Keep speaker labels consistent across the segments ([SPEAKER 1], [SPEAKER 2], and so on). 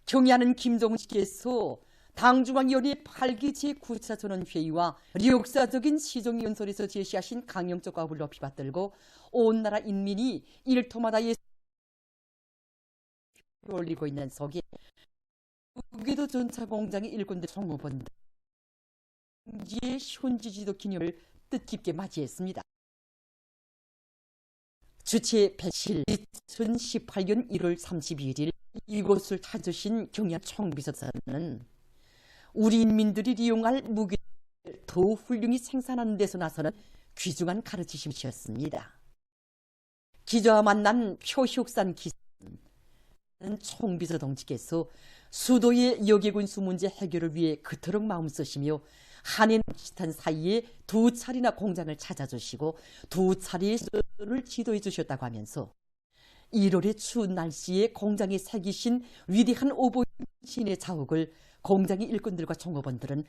[SPEAKER 1] 경의하는 김정은 씨께서 당중앙위원회 8기 제9차 전원회의와 역사적인 시정연설에서 제시하신 강령적 과업을 높이 받들고 온 나라 인민이 일터마다 올리고 있는 속에 무기도 전차 공장의 일꾼들 총무본지의 현지지도 기념을 뜻깊게 맞이했습니다. 주체 107 2018년 1월 31일 이곳을 찾으신 경의한 총비서는 우리 인민들이 이용할 무기를 더 훌륭히 생산하는 데서 나서는 귀중한 가르치심이었습니다. 기자와 만난 표혁산 기사는 총비서 동지께서 수도의 역외군수 문제 해결을 위해 그토록 마음 쓰시며 한해 비슷한 사이에 2차례나 공장을 찾아주시고 2차례의 수도를 지도해 주셨다고 하면서 1월의 추운 날씨에 공장에 새기신 위대한 오보 신의 자욱을 공장의 일꾼들과 종업원들은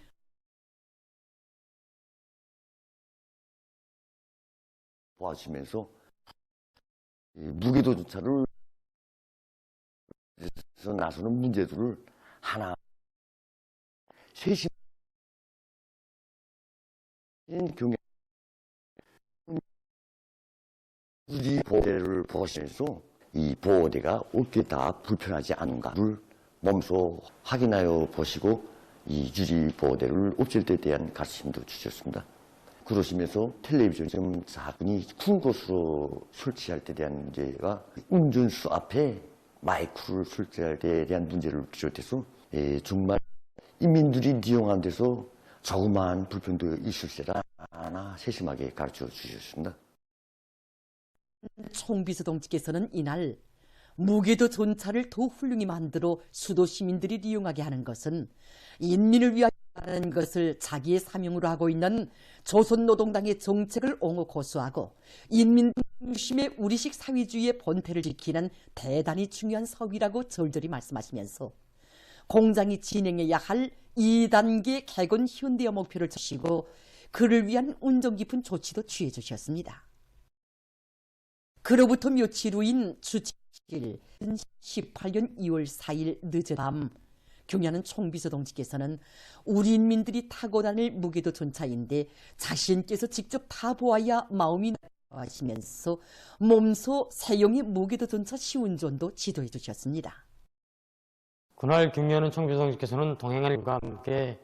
[SPEAKER 2] 도와주면서 무게도 주차를 나서는 문제들을 하나 세심 경영 우리 보호대를 보시면서 이 보호대가 어떻게 다 불편하지 않은가를 몸소 확인하여 보시고 이 유리 보호대를 없앨 때에 대한 가르침도 주셨습니다. 그러시면서 텔레비전 좀 작은이 큰 곳으로 설치할 때에 대한 문제가 운전수 앞에 마이크를 설치할 때에 대한 문제를 비롯해서 정말 인민들이 이용한 데서 조그마한 불편도 있을세라 하나 세심하게 가르쳐 주셨습니다.
[SPEAKER 1] 총비서 동지께서는 이날 무게도 전차를 더 훌륭히 만들어 수도 시민들이 이용하게 하는 것은 인민을 위하여 하는 것을 자기의 사명으로 하고 있는 조선노동당의 정책을 옹호 고수하고 인민 중심의 우리식 사회주의의 본태를 지키는 대단히 중요한 사업이라고 절절히 말씀하시면서 공장이 진행해야 할 2단계 개건 현대화 목표를 주시고 그를 위한 운정 깊은 조치도 취해 주셨습니다. 그로부터 며칠 후인 주칠 18년 2월 4일 늦은 밤 경의하는 총비서 동지께서는 우리 인민들이 타고 다닐 무게도 전차인데 자신께서 직접 타보아야 마음이 나하시면서 몸소 사용의 무게도 전차 시운전도 지도해 주셨습니다.
[SPEAKER 3] 그날 경의하는 총비서 동지께서는 동행하는 분과 함께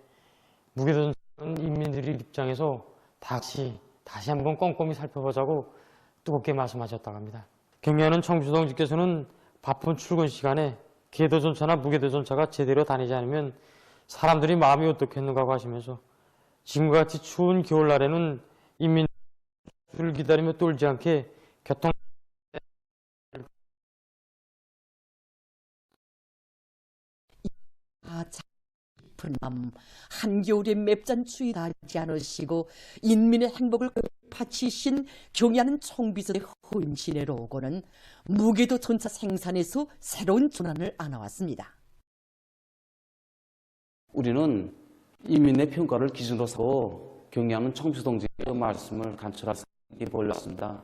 [SPEAKER 3] 무게도 전차는 인민들의 입장에서 다시 한번 꼼꼼히 살펴보자고 뜨겁게 말씀하셨다고 합니다. 경의하는 총비서 동지께서는 바쁜 출근 시간에 궤도전차나 무궤도전차가 제대로 다니지 않으면 사람들이 마음이 어떻겠는가 하시면서 지금과 같이 추운 겨울날에는 인민들을 기다리며 떨지 않게 교통
[SPEAKER 1] 깊은 밤 한겨울에 맵잔 추위 닿지 않으시고 인민의 행복을 바치신 경의하는 총비서의 헌신으로 오고는 무게도 전차 생산에서 새로운 전환을 안아왔습니다.
[SPEAKER 4] 우리는 인민의 평가를 기준으로 삼고 경의하는 총비서 동지의 말씀을 간철하게 보였습니다.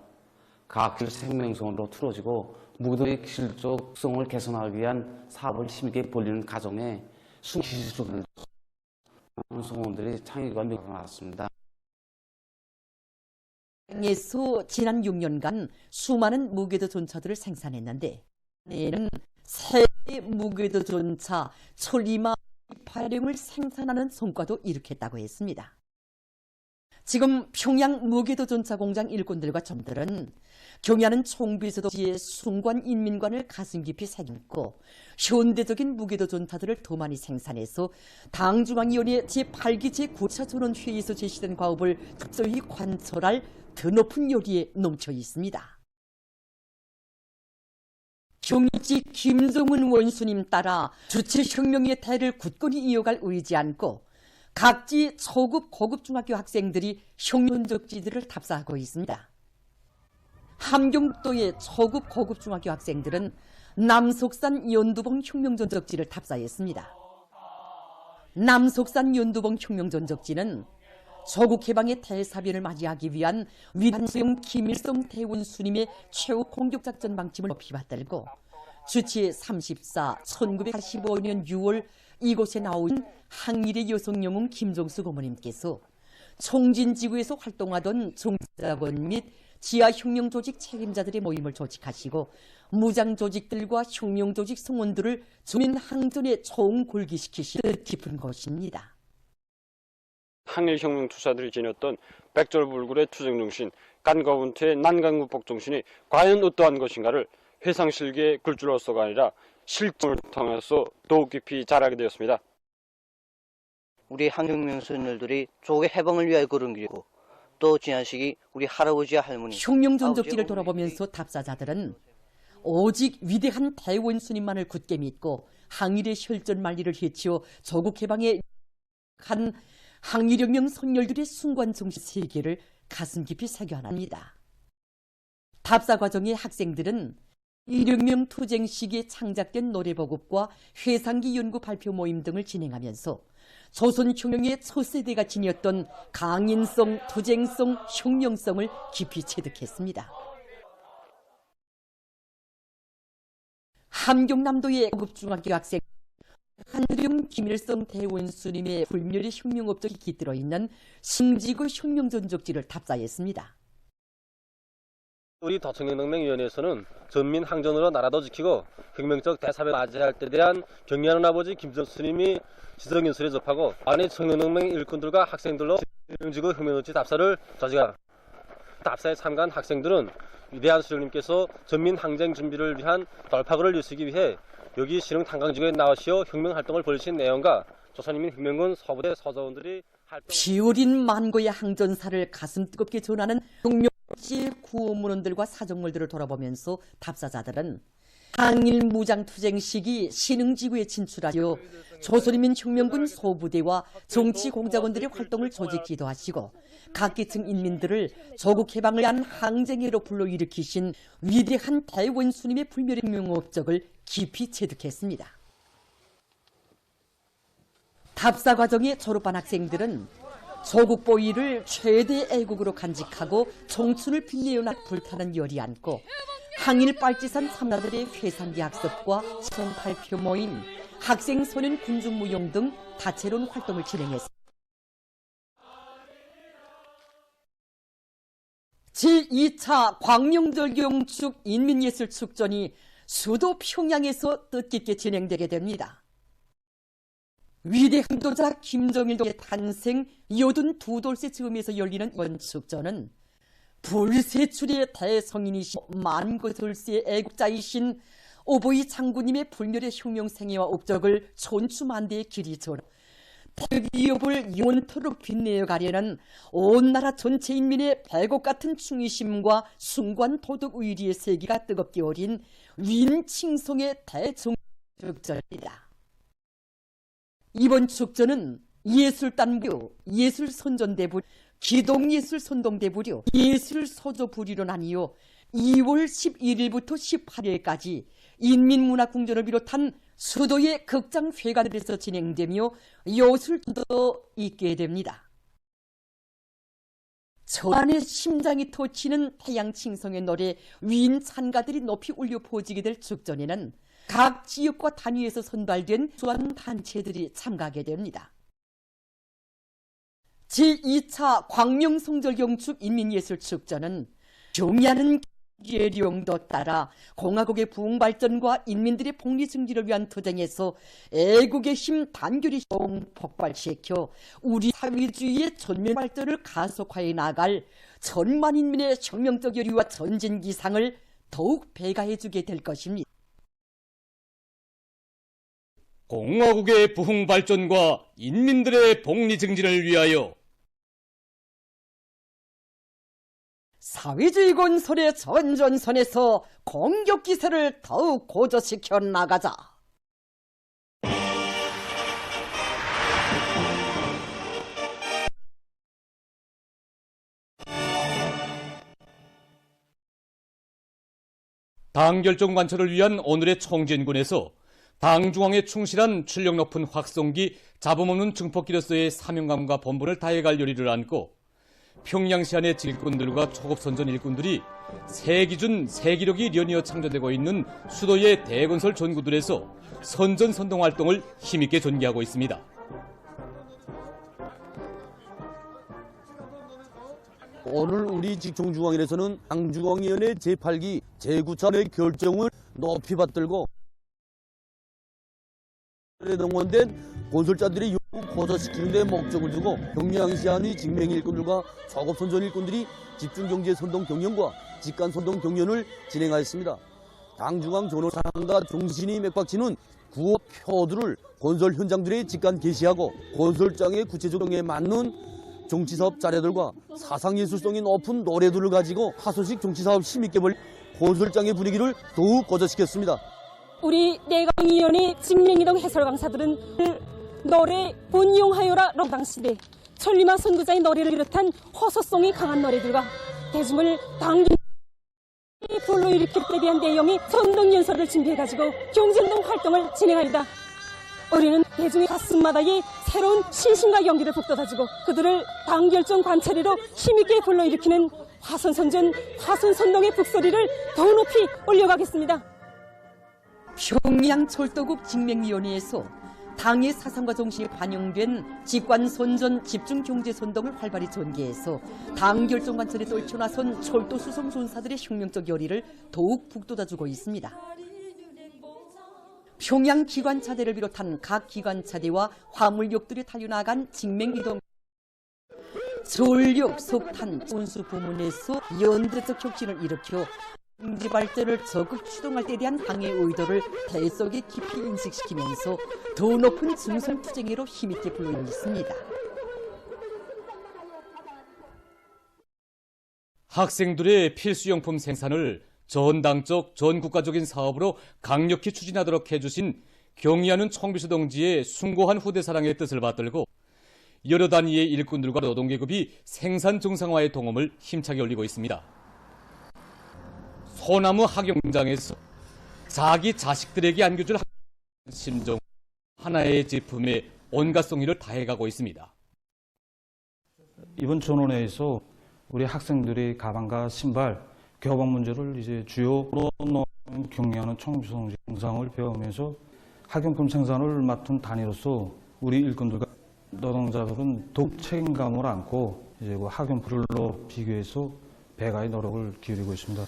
[SPEAKER 4] 과학기술 생명성으로 틀어지고 무기도의 기술적성을 개선하기 위한 사업을 힘있게 벌리는 과정에 기술을 성원들이 창의가 나왔습니다.
[SPEAKER 1] 에서 지난 6년간 수많은 무궤도 전차들을 생산했는데 내는 새 무궤도 전차 천리마 발령을 생산하는 성과도 이룩했다고 했습니다. 지금 평양 무궤도 전차 공장 일꾼들과 점들은 경의하는 총비서 동지의 숭고한 인민관을 가슴 깊이 새김고 현대적인 무궤도 전차들을 더 많이 생산해서 당중앙위원회 제8기 제9차 전원회의에서 제시된 과업을 특별히 관철할 더 높은 요리에 넘쳐 있습니다. 경의지 김정은 원수님 따라 주체혁명의 대를 굳건히 이어갈 의지 않고 각지 초급 고급 중학교 학생들이 혁명적지들을 답사하고 있습니다. 함경북도의 초급 고급 중학교 학생들은 남속산 연두봉 혁명전적지를 답사했습니다. 남속산 연두봉 혁명전적지는 조국 해방의 대사변을 맞이하기 위한 위대한 수령 김일성 대원 수님의 최후 공격작전 방침을 높이 받들고 주치 34 1985년 6월 이곳에 나온 항일의 여성 영웅 김종수 고모님께서 총진지구에서 활동하던 종자원 및 지하 흉령 조직 책임자들의 모임을 조직하시고 무장 조직들과 흉령 조직 성원들을 주민 항전에 총골기시키신 뜻깊은 곳입니다.
[SPEAKER 5] 항일 혁명 투사들이 지녔던 백절불굴의 투쟁 정신, 깐가운트의 난강국복 정신이 과연 어떠한 것인가를 회상실기의 글주로서가 아니라 실정을 통해서 더욱 깊이 자라게 되었습니다.
[SPEAKER 6] 우리 한국민 선열들이 조국의 해방을 위하여 걸은 길이고 또 지난식이 우리 할아버지와 할머니
[SPEAKER 1] 흉령 전적지를 돌아보면서 답사자들은 오직 위대한 대원수님만을 굳게 믿고 항일의 혈전 만리를 해치어 조국 해방에 한 항일혁명 선열들의 순관 정신 세계를 가슴 깊이 새겨안합니다. 답사 과정의 학생들은 일혁명 투쟁 시기에 창작된 노래보급과 회상기 연구 발표 모임 등을 진행하면서 조선 흉령의 첫 세대가 지녔던 강인성, 투쟁성, 흉령성을 깊이 체득했습니다. 함경남도의 고급중학교 학생 한드령 김일성 대원수님의 불멸의 흉령 업적이 깃들어 있는 신지구 흉령 전적지를 답사했습니다.
[SPEAKER 7] 우리 도청혁명위원회에서는 전민 항전으로 나라도 지키고 혁명적 대사를 맞이할 때 대한 경의하는 아버지 김정수님이 지성연설에 접하고 안에 청년혁명 일꾼들과 학생들로 실령지구 혁명노치 답사를 조직하라. 답사에 참가한 학생들은 위대한 수령님께서 전민 항쟁 준비를 위한 돌파구를 일으키기 위해 여기 실흥 탄광지구에 나오시어 혁명활동을 벌이신 내용과 조선인민혁명군 서부대 소자원들이
[SPEAKER 1] 피어린 만고의 항전사를 가슴 뜨겁게 전하는 혁명지 구호문헌들과 사정물들을 돌아보면서 답사자들은 항일 무장투쟁 시기 신흥지구에 진출하여 조선인민혁명군 소부대와 정치공작원들의 활동을 조직 지도하시고 각계층 인민들을 조국 해방을 위한 항쟁해로 불러일으키신 위대한 대원수님의 불멸혁명 업적을 깊이 체득했습니다. 답사 과정에 졸업한 학생들은 조국 보위를 최대 애국으로 간직하고 청춘을 빌려나 불타는 열이 안고 항일 빨치산 삼라들의 회상기 학습과 시선 발표 모임, 학생 소년 군중무용 등 다채로운 활동을 진행했습니다. 제2차 광명절경축 인민예술축전이 수도 평양에서 뜻깊게 진행되게 됩니다. 위대한 도자 김정일의 탄생 82돌째 즈음에서 열리는 이번 축전은 불세출의 대성인이신 만고설세의 애국자이신 오보이 장군님의 불멸의 흉명생애와 업적을 촌추만대의 길이 전하 대기업을 영원토록 빛내어 가려는 온 나라 전체 인민의 배곡 같은 충의심과 순관 도덕 의리의 세기가 뜨겁게 어린 윈칭송의 대종축전이다. 이번 축전은 예술단부, 예술선전대부, 기동예술선동대부료, 예술서조부리로 나뉘어 2월 11일부터 18일까지 인민문화궁전을 비롯한 수도의 극장회관들에서 진행되며 여술도 있게 됩니다. 저 안에 심장이 터치는 태양칭성의 노래 위인 찬가들이 높이 울려 퍼지게 될 축전에는 각 지역과 단위에서 선발된 수한 단체들이 참가하게 됩니다. 제2차 광명성절경축 인민예술축전은 경의하는 계령도 따라 공화국의 부흥발전과 인민들의 복리증진을 위한 투쟁에서 애국의 힘 단결이 폭발시켜 우리 사회주의의 전면 발전을 가속화해 나갈 천만 인민의 혁명적 열의와 전진 기상을 더욱 배가해주게 될 것입니다.
[SPEAKER 8] 공화국의 부흥 발전과 인민들의 복리 증진을 위하여
[SPEAKER 1] 사회주의 건설의 전전선에서 공격 기세를 더욱 고조시켜 나가자.
[SPEAKER 8] 당 결정 관철을 위한 오늘의 총진군에서 당 중앙에 충실한 출력 높은 확성기, 잡음없는 증폭기로서의 사명감과 본분을 다해갈 요리를 안고 평양시 안의 일꾼들과 초급선전 일꾼들이 세기준 세기력이 연이어 창조되고 있는 수도의 대건설 전구들에서 선전 선동 활동을 힘있게 전개하고 있습니다.
[SPEAKER 9] 오늘 우리 직종중앙회에서는 당중앙위원회 제8기 제9차의 결정을 높이 받들고 동원된 건설자들의 요구 고조시키는 데 목적을 두고 평양시 안의 직맹 일꾼들과 초급선전 일꾼들이 집중경제 선동 경연과 직관 선동 경연을 진행하였습니다. 당중앙 전원상과 종신이 맥박치는 구호 표들을 건설 현장들의 직관 게시하고 건설장의 구체적에 맞는 정치사업 자료들과 사상예술성이 높은 노래들을 가지고 하소식 정치사업 힘있게 벌린 건설장의 분위기를 더욱 고조시켰습니다.
[SPEAKER 10] 우리 내각위원회 직맹이동 해설 강사들은 노래 본용하여라 롱당시대 천리마 선구자의 노래를 비롯한 호소성이 강한 노래들과 대중을 당긴 불러일으킬 때 대한 내용이 선동연설을 준비해가지고 경쟁동 활동을 진행합니다. 우리는 대중의 가슴마다의 새로운 신심과 용기를 북돋아주고 그들을 당결정 관찰회로 힘있게 불러일으키는 화선선전, 화선선동의 북소리를 더 높이 올려가겠습니다.
[SPEAKER 1] 평양철도국 직맹위원회에서 당의 사상과 정신이 반영된 직관선전 집중경제선동을 활발히 전개해서 당 결정관철에 떨쳐나선 철도 수송 존사들의 혁명적 열의를 더욱 북돋아주고 있습니다. 평양 기관차대를 비롯한 각 기관차대와 화물역들이 달려나간 직맹이동 전력, 석탄, 운수 부문에서 연대적 혁신을 일으켜 경제 발전을 적극 추동할 때 대한 당의 의도를 대속에 깊이 인식시키면서 더 높은 중성투쟁으로 힘있게 불러일으켰습니다.
[SPEAKER 8] 학생들의 필수용품 생산을 전당적, 전국가적인 사업으로 강력히 추진하도록 해주신 경의하는 청비서 동지의 숭고한 후대사랑의 뜻을 받들고 여러 단위의 일꾼들과 노동계급이 생산 정상화의 동험을 힘차게 올리고 있습니다. 소나무 학용장에서 자기 자식들에게 안겨줄 심정 하나의 제품에 온갖 성의를 다해가고 있습니다.
[SPEAKER 11] 이번 전원회에서 우리 학생들의 가방과 신발, 교복 문제를 이제 주요로 경영하는 청비서 정상을 배우면서 학용품 생산을 맡은 단위로서 우리 일꾼들과 노동자들은 더욱 책임감을 안고 이제 학용품으로 비교해서 배가의 노력을 기울이고 있습니다.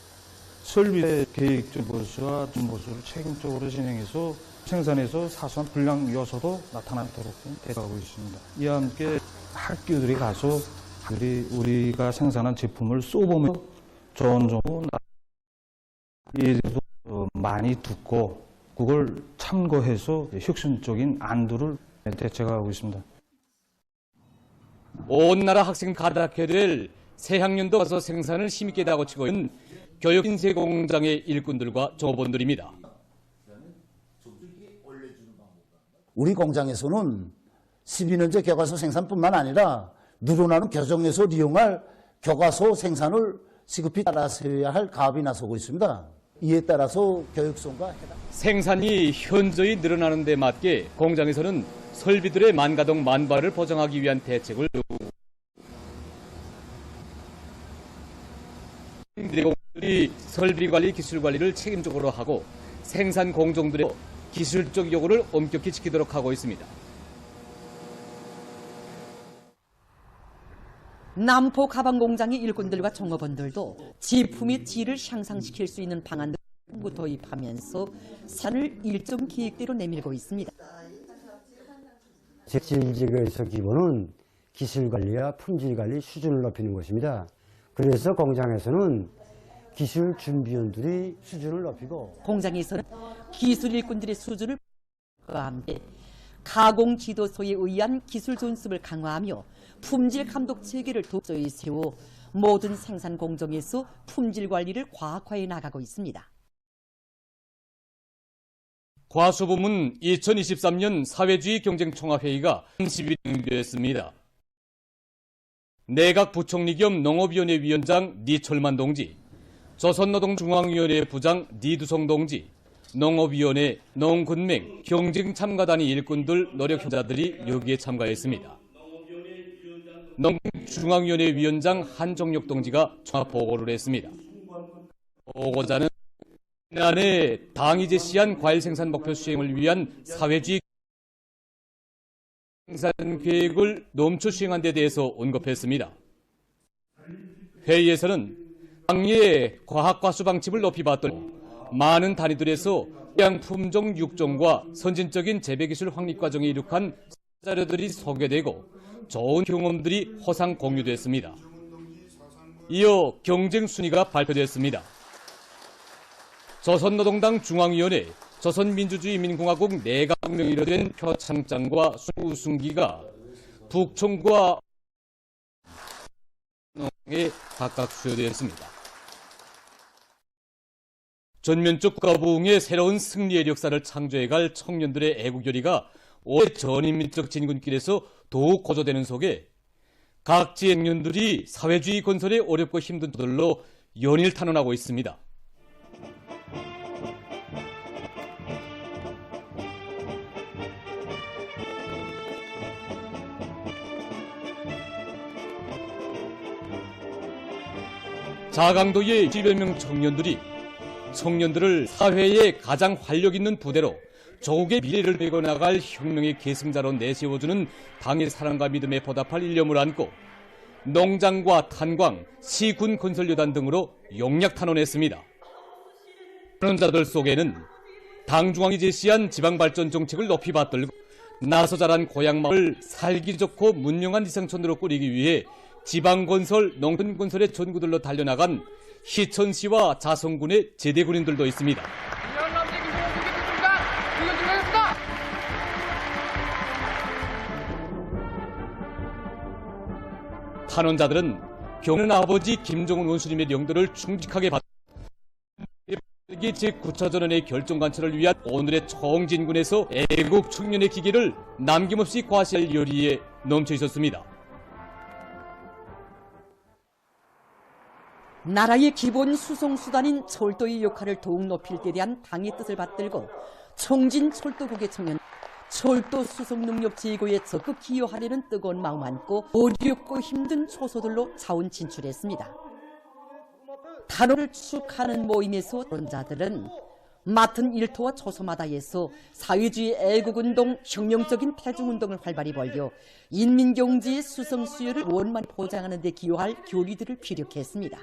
[SPEAKER 11] 설비의 계획적 보수와 준보수를 책임적으로 진행해서 생산에서 사소한 불량 요소도 나타나도록 대처하고 있습니다. 이와 함께 학교들이 가서 우리가 생산한 제품을 써보면 좋은 정보 예도 많이 듣고 그걸 참고해서 혁신적인 안들을 대책하고 있습니다.
[SPEAKER 8] 온 나라 학생 가닥해 될 새학년도 와서 생산을 힘있게 다고치고 있는 교육인쇄 공장의 일꾼들과 종업원들입니다.
[SPEAKER 12] 우리 공장에서는 12년제 교과서 생산뿐만 아니라 늘어나는 교정에서 이용할 교과서 생산을 시급히 따라서야 할 가업이 나서고 있습니다. 이에 따라서 교육성과
[SPEAKER 8] 생산이 현저히 늘어나는 데 맞게 공장에서는 설비들의 만가동 만발을 보장하기 위한 대책을 공들이 설비 관리, 기술 관리를 책임적으로 하고 생산 공정들의 기술적 요구를 엄격히 지키도록 하고 있습니다.
[SPEAKER 1] 남포 가방공장의 일꾼들과 종업원들도 제품의 질을 향상시킬 수 있는 방안들을 도입하면서 산을 일정 계획대로 내밀고 있습니다.
[SPEAKER 13] 질직에서 기본은 기술관리와 품질관리 수준을 높이는 것입니다. 그래서 공장에서는 기술 준비원들이 수준을 높이고
[SPEAKER 1] 공장에서는 기술 일꾼들의 수준을 함께 가공 지도소에 의한 기술 존습을 강화하며 품질 감독 체계를 독자에 세워 모든 생산 공정에서 품질 관리를 과학화해 나가고 있습니다.
[SPEAKER 8] 과수부문 2023년 사회주의 경쟁총합회의가 30일 연기됐습니다. 내각 부총리 겸 농업위원회 위원장 니철만 동지, 조선노동중앙위원회 부장 니두성 동지, 농업위원회, 농군맹, 경쟁참가단위 일꾼들, 노력현자들이 여기에 참가했습니다. 중앙위원회 위원장 한정혁 동지가 종합 보고를 했습니다. 보고자는 지난해 당이 제시한 과일 생산 목표 수행을 위한 사회주의 생산 계획을 넘쳐 수행한 데 대해서 언급했습니다. 회의에서는 당의 과학과수 방침을 높이 봤더니 많은 단위들에서 해양 품종 육종과 선진적인 재배기술 확립 과정에 이룩한 자료들이 소개되고 좋은 경험들이 호상 공유됐습니다. 이어 경쟁 순위가 발표됐습니다. 조선노동당 중앙위원회, 조선민주주의인민공화국 내각명의로 된 표창장과 우승기가 북총과 에 각각 수여되었습니다. 전면적 국가부흥의 새로운 승리의 역사를 창조해갈 청년들의 애국열의가 올해 전인민적 진군길에서 더욱 고조되는 속에 각 지역년들이 사회주의 건설에 어렵고 힘든 조들로 연일 탄원하고 있습니다. 자강도의 1여 명 청년들을 사회의 가장 활력 있는 부대로 조국의 미래를 베어나갈 혁명의 계승자로 내세워주는 당의 사랑과 믿음에 보답할 일념을 안고 농장과 탄광, 시군 건설여단 등으로 용약 탄원했습니다. 탄원자들 속에는 당 중앙이 제시한 지방발전 정책을 높이 받들고 나서 자란 고향마을 살기 좋고 문명한 이상촌으로 꾸리기 위해 지방건설, 농촌건설의 전구들로 달려나간 희천시와 자성군의 제대군인들도 있습니다. 탄원자들은 경은 아버지 김정은 원수님의 영도를 충직하게 받고 제9차전원의 결정관철을 위한 오늘의 총진군에서 애국 청년의 기계를 남김없이 과시할 열의에 넘쳐 있었습니다.
[SPEAKER 1] 나라의 기본 수송수단인 철도의 역할을 더욱 높일 때 대한 당의 뜻을 받들고 청진 철도국의 청년 철도 수송 능력 제고에 적극 기여하려는 뜨거운 마음 안고 어렵고 힘든 초소들로 자원 진출했습니다. 탄원을 축하하는 모임에서 탄원자들은 맡은 일터와 초소마다에서 사회주의 애국운동, 혁명적인 태중운동을 활발히 벌여 인민경제의 수성 수요를 원만히 보장하는 데 기여할 교리들을 피력했습니다.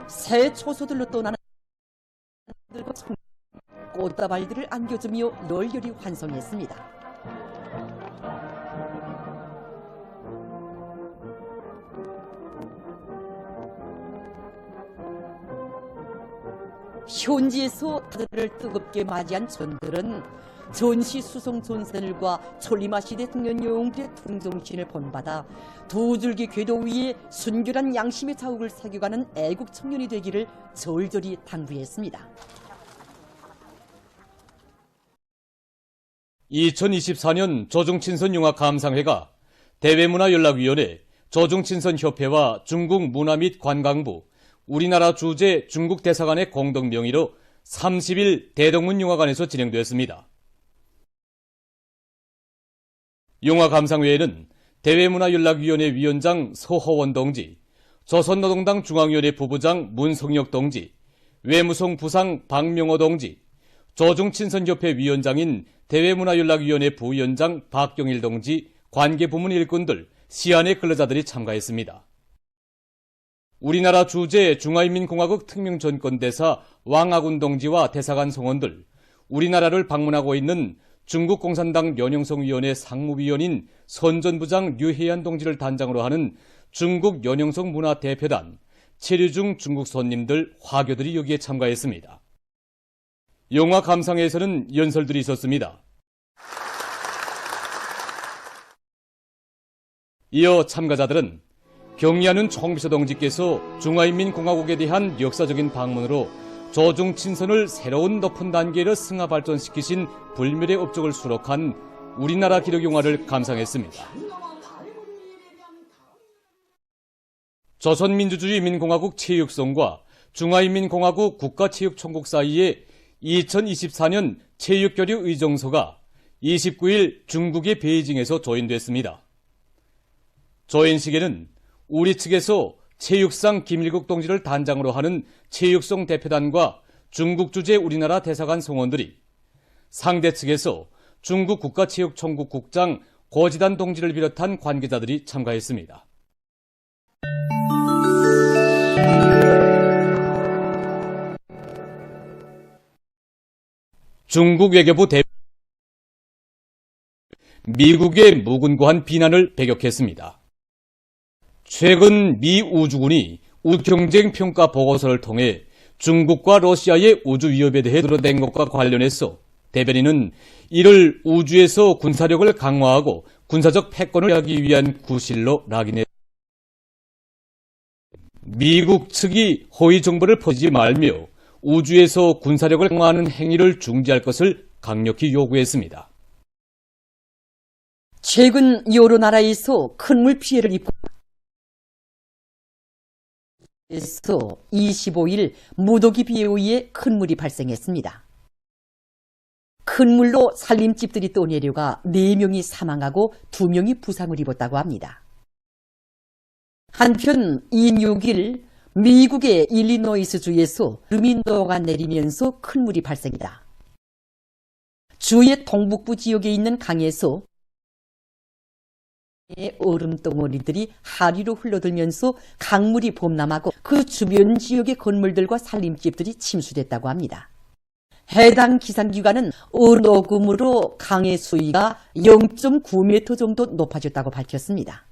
[SPEAKER 1] 새 초소들로 떠나는 꽃다발들을 안겨주며 널널히 환송했습니다. 현지에서 다들을 뜨겁게 맞이한 전들은 전시 수송 존선을과 촐리마 시대 청년 영웅들의 통정신을 본받아 두 줄기 궤도 위에 순결한 양심의 자욱을 새겨가는 애국 청년이 되기를 절절히 당부했습니다.
[SPEAKER 8] 2024년 조중친선융합감상회가 대외문화연락위원회, 조중친선협회와 중국 문화 및 관광부, 우리나라 주재 중국 대사관의 공동 명의로 30일 대동문영화관에서 진행되었습니다. 영화감상회에는 대외문화연락위원회 위원장 서허원 동지, 조선노동당 중앙위원회 부부장 문성혁 동지, 외무성 부상 박명호 동지, 조중친선협회 위원장인 대외문화연락위원회 부위원장 박경일 동지, 관계부문 일꾼들, 시안의 근로자들이 참가했습니다. 우리나라 주재 중화인민공화국 특명전권대사 왕아군 동지와 대사관 성원들, 우리나라를 방문하고 있는 중국 공산당 연영성위원회 상무위원인 선전부장 류혜안 동지를 단장으로 하는 중국 연영성 문화대표단, 체류 중 중국 손님들, 화교들이 여기에 참가했습니다. 영화 감상회에서는 연설들이 있었습니다. 이어 참가자들은 경의하는 총비서 동지께서 중화인민공화국에 대한 역사적인 방문으로 조중친선을 새로운 높은 단계로 승화 발전시키신 불멸의 업적을 수록한 우리나라 기록 영화를 감상했습니다. 조선민주주의인민공화국 체육성과 중화인민공화국 국가체육총국 사이에 2024년 체육교류 의정서가 29일 중국의 베이징에서 조인됐습니다. 조인식에는 우리 측에서 체육상 김일국 동지를 단장으로 하는 체육성 대표단과 중국 주재 우리나라 대사관 성원들이, 상대 측에서 중국 국가체육총국 국장 고지단 동지를 비롯한 관계자들이 참가했습니다. 중국 외교부 대표 미국의 무근고한 비난을 배격했습니다. 최근 미 우주군이 우경쟁 평가 보고서를 통해 중국과 러시아의 우주 위협에 대해 드러낸 것과 관련해서 대변인은 이를 우주에서 군사력을 강화하고 군사적 패권을 하기 위한 구실로 낙인했습니다. 미국 측이 허위 정보를 퍼지지 말며 우주에서 군사력을 강화하는 행위를 중지할 것을 강력히 요구했습니다.
[SPEAKER 1] 최근 여러 나라에서 큰 물 피해를 입고 25일 무더기 비에 의해 큰 물이 발생했습니다. 큰 물로 살림집들이 떠내려가 4명이 사망하고 2명이 부상을 입었다고 합니다. 한편 26일 미국의 일리노이스주에서 루민도가 내리면서 큰 물이 발생했다. 주의 동북부 지역에 있는 강에서 얼음덩어리들이 하류로 흘러들면서 강물이 범람하고 그 주변 지역의 건물들과 살림집들이 침수됐다고 합니다. 해당 기상기관은 얼어금으로 강의 수위가 0.9m 정도 높아졌다고 밝혔습니다.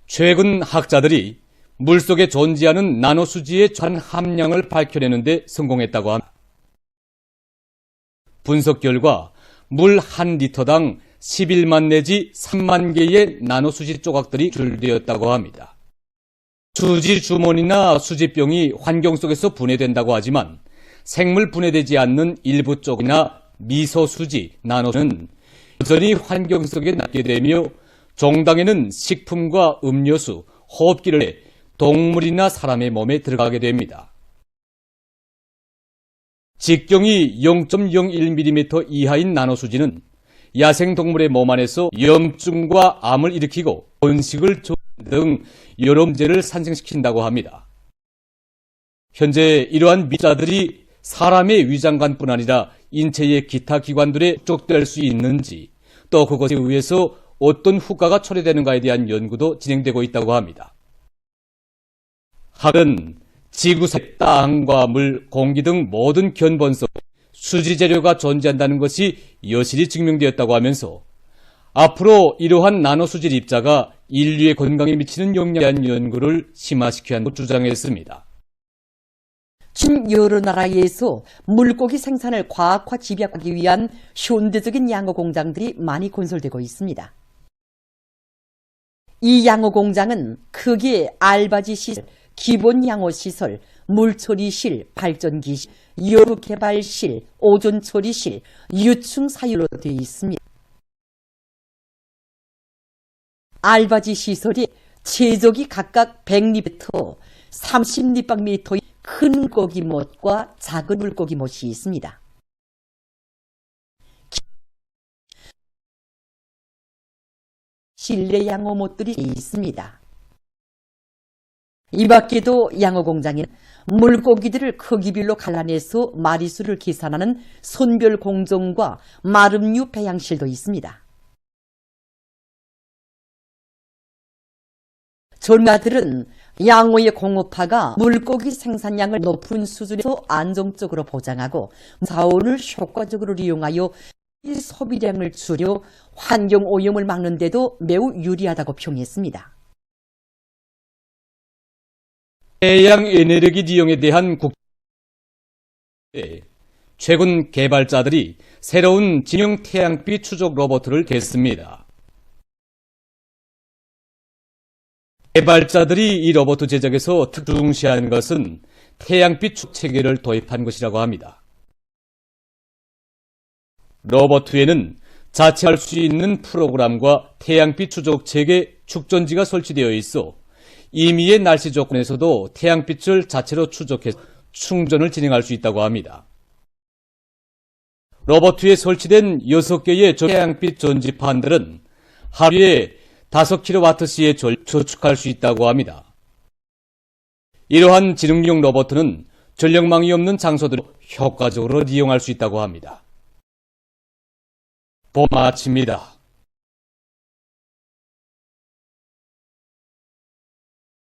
[SPEAKER 8] 최근 학자들이 물속에 존재하는 나노수지의 전 함량을 밝혀내는 데 성공했다고 합니다. 분석 결과 물 1리터당 11만 내지 3만 개의 나노수지 조각들이 줄되었다고 합니다. 수지 주머니나 수지병이 환경 속에서 분해된다고 하지만 생물 분해되지 않는 일부 쪽이나 미소수지, 나노는 여전히 환경 속에 남게 되며 종당에는 식품과 음료수, 호흡기를 해 동물이나 사람의 몸에 들어가게 됩니다. 직경이 0.01mm 이하인 나노수지는 야생동물의 몸 안에서 염증과 암을 일으키고 번식을 촉진하는 등 여러 문제를 산생시킨다고 합니다. 현재 이러한 미자들이 사람의 위장관뿐 아니라 인체의 기타 기관들에 축적될 수 있는지, 또 그것에 의해서 어떤 후과가 초래되는가에 대한 연구도 진행되고 있다고 합니다. 학은 지구상의 땅과 물, 공기 등 모든 견본 속 수지 재료가 존재한다는 것이 여실히 증명되었다고 하면서 앞으로 이러한 나노수질 입자가 인류의 건강에 미치는 영향에 대한 연구를 심화시켜야 한다고 주장했습니다.
[SPEAKER 1] 지금 여러 나라에서 물고기 생산을 과학화 집약하기 위한 현대적인 양호 공장들이 많이 건설되고 있습니다. 이 양호 공장은 크게 알바지 시설, 기본 양호 시설, 물처리실, 발전기실, 여루 개발실, 오존 처리실, 유충 사유로 되어 있습니다. 알바지 시설이 최적이 각각 100리터, 30리방미터의 큰 물고기 못과 작은 물고기 못이 있습니다. 실내 양호 못들이 있습니다. 이 밖에도 양호 공장에는 물고기들을 크기별로 갈라내서 마리수를 계산하는 선별 공정과 마름류 배양실도 있습니다. 전문가들은 양호의 공업화가 물고기 생산량을 높은 수준에서 안정적으로 보장하고 자원을 효과적으로 이용하여 소비량을 줄여 환경오염을 막는 데도 매우 유리하다고 평했습니다.
[SPEAKER 8] 해양 에너지 이용에 대한 최근 개발자들이 새로운 진형 태양빛 추적 로봇을 냈습니다. 개발자들이 이 로봇 제작에서 특히 중시한 것은 태양빛 추적 체계를 도입한 것이라고 합니다. 로봇에는 자체할 수 있는 프로그램과 태양빛 추적 체계 축전지가 설치되어 있어 임의의 날씨 조건에서도 태양빛을 자체로 추적해서 충전을 진행할 수 있다고 합니다. 로봇 위에 설치된 6개의 태양빛 전지판들은 하루에 5kWh의 저축할 수 있다고 합니다. 이러한 지능용 로봇은 전력망이 없는 장소들을 효과적으로 이용할 수 있다고 합니다. 마칩니다.